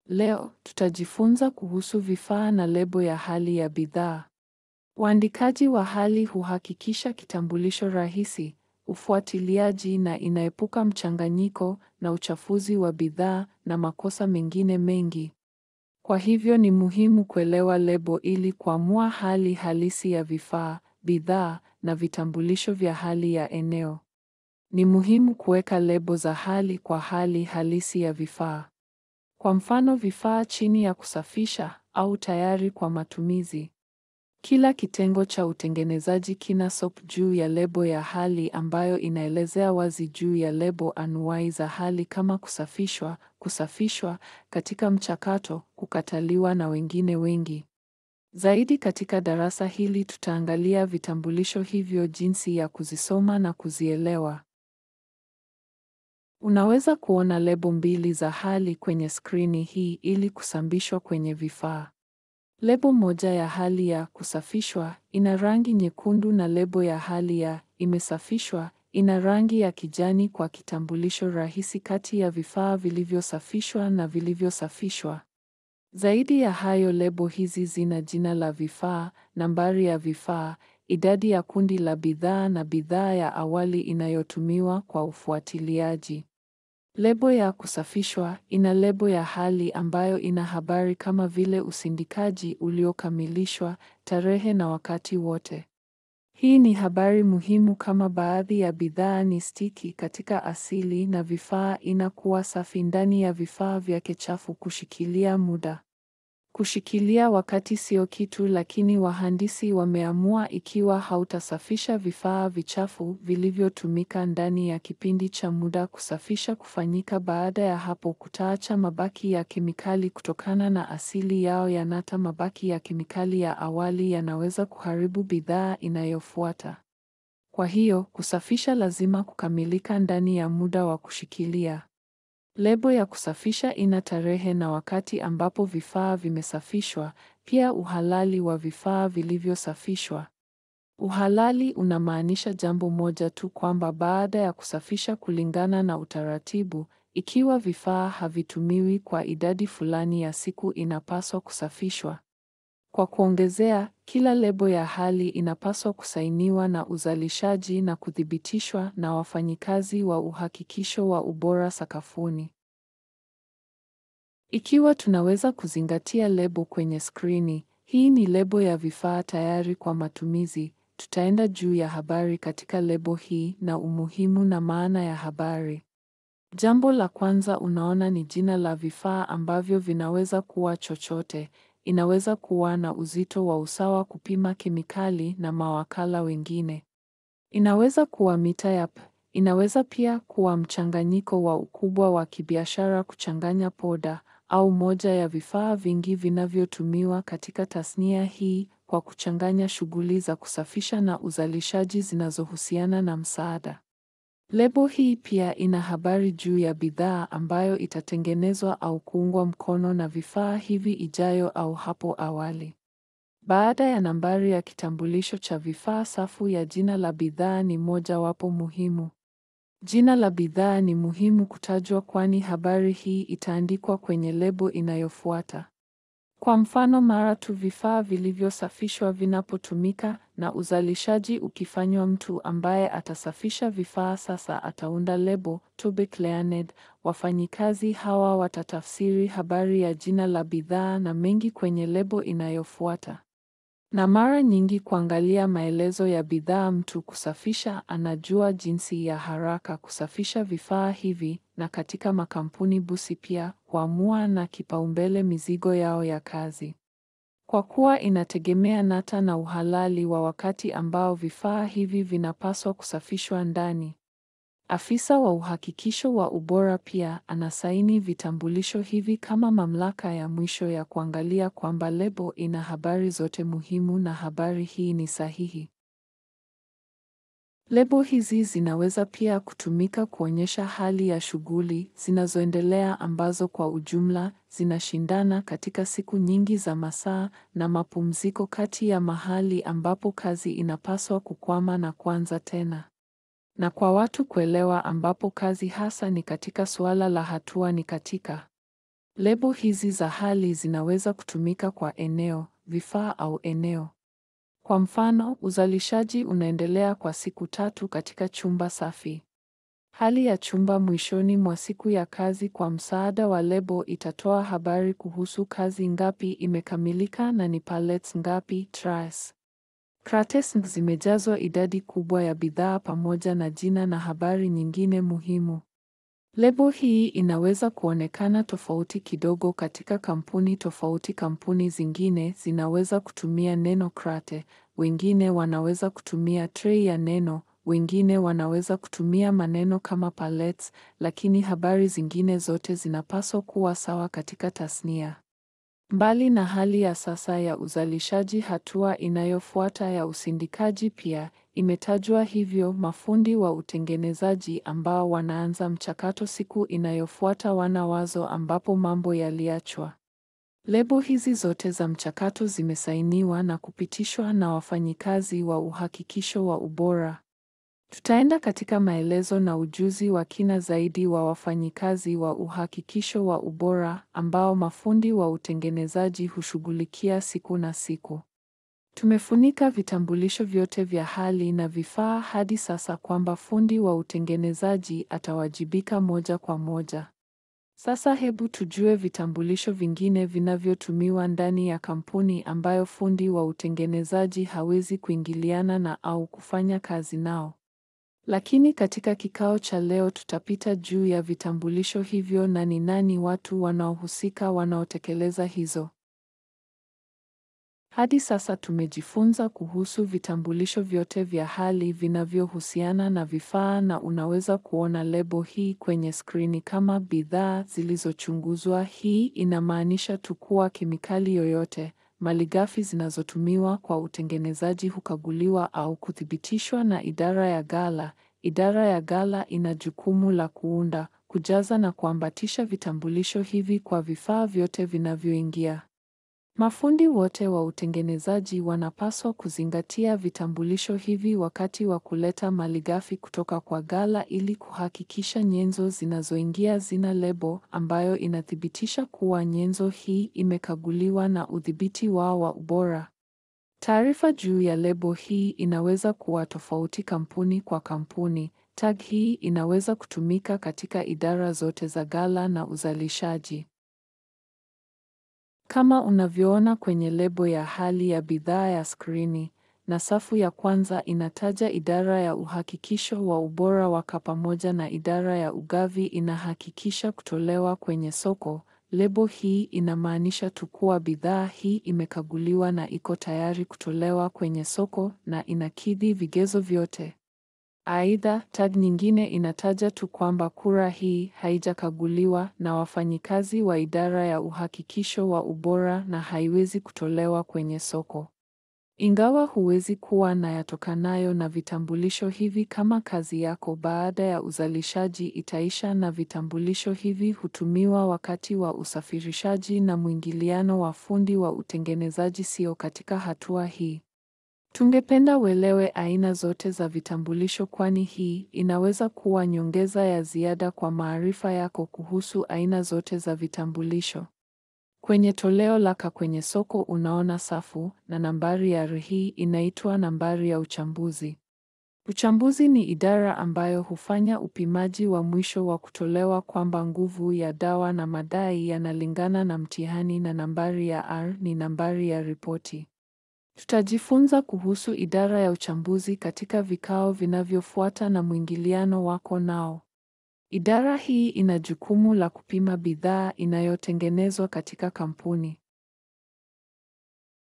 Leo tutajifunza kuhusu vifaa na lebo ya hali ya bidhaa. Uandikaji wa hali huhakikisha kitambulisho rahisi, ufuatiliaji na inaepuka mchanganyiko na uchafuzi wa bidhaa na makosa mengine mengi. Kwa hivyo ni muhimu kuelewa lebo ili kuamua hali halisi ya vifaa, bidhaa na vitambulisho vya hali ya eneo. Ni muhimu kuweka lebo za hali kwa hali halisi ya vifaa. Kwa mfano, vifaa chini ya kusafisha au tayari kwa matumizi. Kila kitengo cha utengenezaji kina SOP juu ya lebo ya hali ambayo inaelezea wazi juu ya lebo anuwai za hali kama kusafishwa, kusafishwa, katika mchakato, kukataliwa na wengine wengi. Zaidi katika darasa hili tutaangalia vitambulisho hivyo, jinsi ya kuzisoma na kuzielewa. Unaweza kuona lebo mbili za hali kwenye skrini hii ili kusambishwa kwenye vifaa. Lebo moja ya hali ya kusafishwa ina rangi nyekundu na lebo ya hali ya imesafishwa ina rangi ya kijani kwa kitambulisho rahisi kati ya vifaa vilivyosafishwa na vilivyosafishwa. Zaidi ya hayo, lebo hizi zina jina la vifaa, nambari ya vifaa, idadi ya kundi la bidhaa na bidhaa ya awali inayotumiwa kwa ufuatiliaji. Lebo ya kusafishwa ina lebo ya hali ambayo ina habari kama vile usindikaji uliokamilishwa, tarehe na wakati wote. Hii ni habari muhimu kama baadhi ya bidhaa ni stiki katika asili na vifaa inakuwa safi ndani ya vifaa vyake chafu. Kushikilia muda. Kushikilia wakati sio kitu, lakini wahandisi wameamua ikiwa hautasafisha vifaa vichafu vilivyotumika ndani ya kipindi cha muda, kusafisha kufanyika baada ya hapo kutaacha mabaki ya kemikali kutokana na asili yao ya nata. Mabaki ya kemikali ya awali yanaweza kuharibu bidhaa inayofuata. Kwa hiyo, kusafisha lazima kukamilika ndani ya muda wa kushikilia. Lebo ya kusafisha ina tarehe na wakati ambapo vifaa vimesafishwa, pia uhalali wa vifaa vilivyosafishwa. Uhalali unamaanisha jambo moja tu, kwamba baada ya kusafisha kulingana na utaratibu, ikiwa vifaa havitumiwi kwa idadi fulani ya siku, inapaswa kusafishwa. Kwa kuongezea, kila lebo ya hali inapaswa kusainiwa na uzalishaji na kuthibitishwa na wafanyikazi wa uhakikisho wa ubora sakafuni. Ikiwa tunaweza kuzingatia lebo kwenye skrini, hii ni lebo ya vifaa tayari kwa matumizi. Tutaenda juu ya habari katika lebo hii na umuhimu na maana ya habari. Jambo la kwanza unaona ni jina la vifaa ambavyo vinaweza kuwa chochote. Inaweza kuwa na uzito wa usawa kupima kemikali na mawakala wengine. Inaweza kuwa mita yap. Inaweza pia kuwa mchanganyiko wa ukubwa wa kibiashara, kuchanganya poda, au moja ya vifaa vingi vinavyotumiwa katika tasnia hii kwa kuchanganya shughuli za kusafisha na uzalishaji zinazohusiana na msaada. Lebo hii pia ina habari juu ya bidhaa ambayo itatengenezwa au kuungwa mkono na vifaa hivi ijayo au hapo awali. Baada ya nambari ya kitambulisho cha vifaa, safu ya jina la bidhaa ni mojawapo muhimu. Jina la bidhaa ni muhimu kutajwa, kwani habari hii itaandikwa kwenye lebo inayofuata. Kwa mfano, mara tu vifaa vilivyosafishwa vinapotumika na uzalishaji ukifanywa, mtu ambaye atasafisha vifaa sasa ataunda lebo to be cleared. Wafanyikazi hawa watatafsiri habari ya jina la bidhaa na mengi kwenye lebo inayofuata. Na mara nyingi kuangalia maelezo ya bidhaa, mtu kusafisha anajua jinsi ya haraka kusafisha vifaa hivi, na katika makampuni busi pia huamua na kipaumbele mizigo yao ya kazi. Kwa kuwa inategemea nata na uhalali wa wakati ambao vifaa hivi vinapaswa kusafishwa ndani. Afisa wa uhakikisho wa ubora pia anasaini vitambulisho hivi kama mamlaka ya mwisho ya kuangalia kwamba lebo ina habari zote muhimu na habari hii ni sahihi. Lebo hizi zinaweza pia kutumika kuonyesha hali ya shughuli zinazoendelea ambazo kwa ujumla zinashindana katika siku nyingi za masaa na mapumziko kati ya mahali ambapo kazi inapaswa kukwama na kuanza tena. Na kwa watu kuelewa ambapo kazi hasa ni katika suala la hatua ni katika. Lebo hizi za hali zinaweza kutumika kwa eneo, vifaa au eneo. Kwa mfano, uzalishaji unaendelea kwa siku 3 katika chumba safi. Hali ya chumba mwishoni mwa siku ya kazi kwa msaada wa lebo itatoa habari kuhusu kazi ngapi imekamilika na ni pallets ngapi trays. Crates zimejazwa idadi kubwa ya bidhaa pamoja na jina na habari nyingine muhimu. Lebo hii inaweza kuonekana tofauti kidogo katika kampuni tofauti. Kampuni zingine zinaweza kutumia neno crate, wengine wanaweza kutumia tray ya neno, wengine wanaweza kutumia maneno kama pallets, lakini habari zingine zote zinapaswa kuwa sawa katika tasnia. Mbali na hali ya sasa ya uzalishaji, hatua inayofuata ya usindikaji pia imetajwa, hivyo mafundi wa utengenezaji ambao wanaanza mchakato siku inayofuata wana wazo ambapo mambo yaliachwa. Lebo hizi zote za mchakato zimesainiwa na kupitishwa na wafanyikazi wa uhakikisho wa ubora. Tutaenda katika maelezo na ujuzi wa kina zaidi wa wafanyikazi wa uhakikisho wa ubora ambao mafundi wa utengenezaji hushughulikia siku na siku. Tumefunika vitambulisho vyote vya hali na vifaa hadi sasa kwamba fundi wa utengenezaji atawajibika moja kwa moja. Sasa hebu tujue vitambulisho vingine vinavyotumiwa ndani ya kampuni ambayo fundi wa utengenezaji hawezi kuingiliana na au kufanya kazi nao. Lakini katika kikao cha leo tutapita juu ya vitambulisho hivyo na ni nani watu wanaohusika wanaotekeleza hizo. Hadi sasa tumejifunza kuhusu vitambulisho vyote vya hali vinavyohusiana na vifaa, na unaweza kuona lebo hii kwenye skrini kama bidhaa zilizochunguzwa. Hii inamaanisha tu kuwa kemikali yoyote, malighafi zinazotumiwa kwa utengenezaji hukaguliwa au kuthibitishwa na idara ya ghala. Idara ya ghala ina jukumu la kuunda, kujaza na kuambatisha vitambulisho hivi kwa vifaa vyote vinavyoingia. Mafundi wote wa utengenezaji wanapaswa kuzingatia vitambulisho hivi wakati wa kuleta malighafi kutoka kwa ghala ili kuhakikisha nyenzo zinazoingia zina lebo ambayo inathibitisha kuwa nyenzo hii imekaguliwa na udhibiti wao wa ubora. Taarifa juu ya lebo hii inaweza kuwa tofauti kampuni kwa kampuni. Tag hii inaweza kutumika katika idara zote za ghala na uzalishaji. Kama unavyoona kwenye lebo ya hali ya bidhaa ya skrini, na safu ya kwanza inataja idara ya uhakikisho wa ubora waka pamoja na idara ya ugavi inahakikisha kutolewa kwenye soko. Lebo hii inamaanisha tu kuwa bidhaa hii imekaguliwa na iko tayari kutolewa kwenye soko na inakidhi vigezo vyote. Aidha, tag nyingine inataja tu kwamba kura hii haijakaguliwa na wafanyikazi wa idara ya uhakikisho wa ubora na haiwezi kutolewa kwenye soko. Ingawa huwezi kuwa na yatokanayo na vitambulisho hivi kama kazi yako baada ya uzalishaji itaisha, na vitambulisho hivi hutumiwa wakati wa usafirishaji na mwingiliano wa fundi wa utengenezaji sio katika hatua hii. Tungependa uelewe aina zote za vitambulisho, kwani hii inaweza kuwa nyongeza ya ziada kwa maarifa yako kuhusu aina zote za vitambulisho. Kwenye toleo laka kwenye soko unaona safu na nambari ya RHI inaitwa nambari ya uchambuzi. Uchambuzi ni idara ambayo hufanya upimaji wa mwisho wa kutolewa kwamba nguvu ya dawa na madai yanalingana na mtihani, na nambari ya R ni nambari ya ripoti. Tutajifunza kuhusu idara ya uchambuzi katika vikao vinavyofuata na mwingiliano wako nao. Idara hii ina jukumu la kupima bidhaa inayotengenezwa katika kampuni.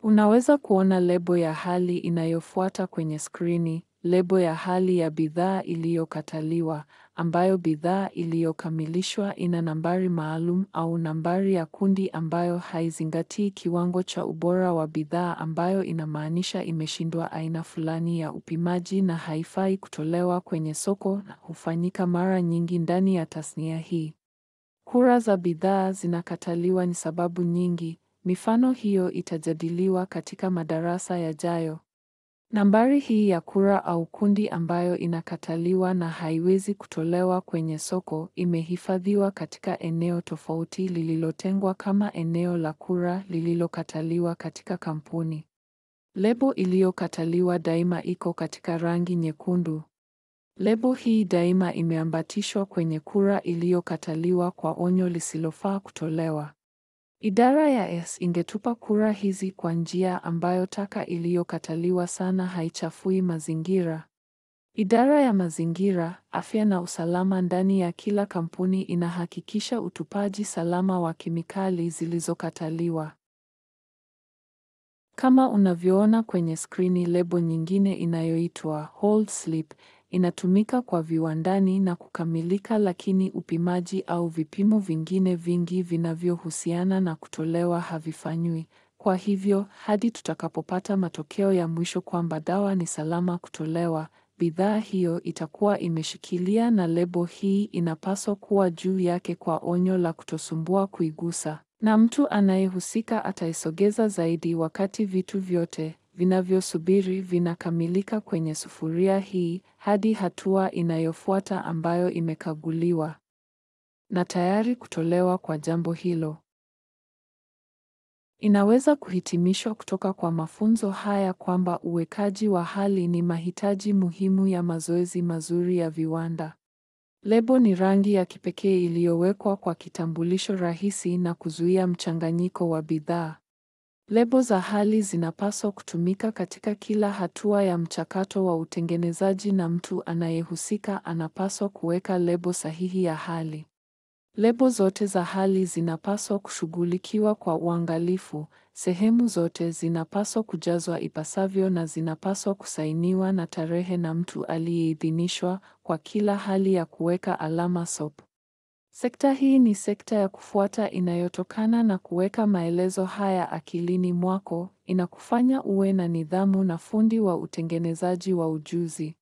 Unaweza kuona lebo ya hali inayofuata kwenye skrini, lebo ya hali ya bidhaa iliyokataliwa, ambayo bidhaa iliyokamilishwa ina nambari maalum au nambari ya kundi ambayo haizingatii kiwango cha ubora wa bidhaa, ambayo inamaanisha imeshindwa aina fulani ya upimaji na haifai kutolewa kwenye soko, na hufanyika mara nyingi ndani ya tasnia hii. Kura za bidhaa zinakataliwa ni sababu nyingi. Mifano hiyo itajadiliwa katika madarasa yajayo. Nambari hii ya kura au kundi ambayo inakataliwa na haiwezi kutolewa kwenye soko imehifadhiwa katika eneo tofauti lililotengwa kama eneo la kura lililokataliwa katika kampuni. Lebo iliyokataliwa daima iko katika rangi nyekundu. Lebo hii daima imeambatishwa kwenye kura iliyokataliwa kwa onyo lisilofaa kutolewa. Idara ya S ingetupa kura hizi kwa njia ambayo taka iliyokataliwa sana haichafui mazingira. Idara ya mazingira, afya na usalama ndani ya kila kampuni inahakikisha utupaji salama wa kemikali zilizokataliwa. Kama unavyoona kwenye skrini, lebo nyingine inayoitwa Hold Slip inatumika kwa viwandani na kukamilika, lakini upimaji au vipimo vingine vingi vinavyohusiana na kutolewa havifanywi. Kwa hivyo, hadi tutakapopata matokeo ya mwisho kwamba dawa ni salama kutolewa, bidhaa hiyo itakuwa imeshikilia na lebo hii inapaswa kuwa juu yake kwa onyo la kutosumbua kuigusa. Na mtu anayehusika ataisogeza zaidi wakati vitu vyote vinavyosubiri vinakamilika kwenye sufuria hii hadi hatua inayofuata ambayo imekaguliwa na tayari kutolewa kwa jambo hilo. Inaweza kuhitimishwa kutoka kwa mafunzo haya kwamba uwekaji wa hali ni mahitaji muhimu ya mazoezi mazuri ya viwanda. Lebo ni rangi ya kipekee iliyowekwa kwa kitambulisho rahisi na kuzuia mchanganyiko wa bidhaa. Lebo za hali zinapaswa kutumika katika kila hatua ya mchakato wa utengenezaji na mtu anayehusika anapaswa kuweka lebo sahihi ya hali. Lebo zote za hali zinapaswa kushughulikiwa kwa uangalifu, sehemu zote zinapaswa kujazwa ipasavyo na zinapaswa kusainiwa na tarehe na mtu aliyeidhinishwa kwa kila hali ya kuweka alama SOP. Sekta hii ni sekta ya kufuata inayotokana na kuweka maelezo haya akilini mwako, inakufanya uwe na nidhamu na fundi wa utengenezaji wa ujuzi.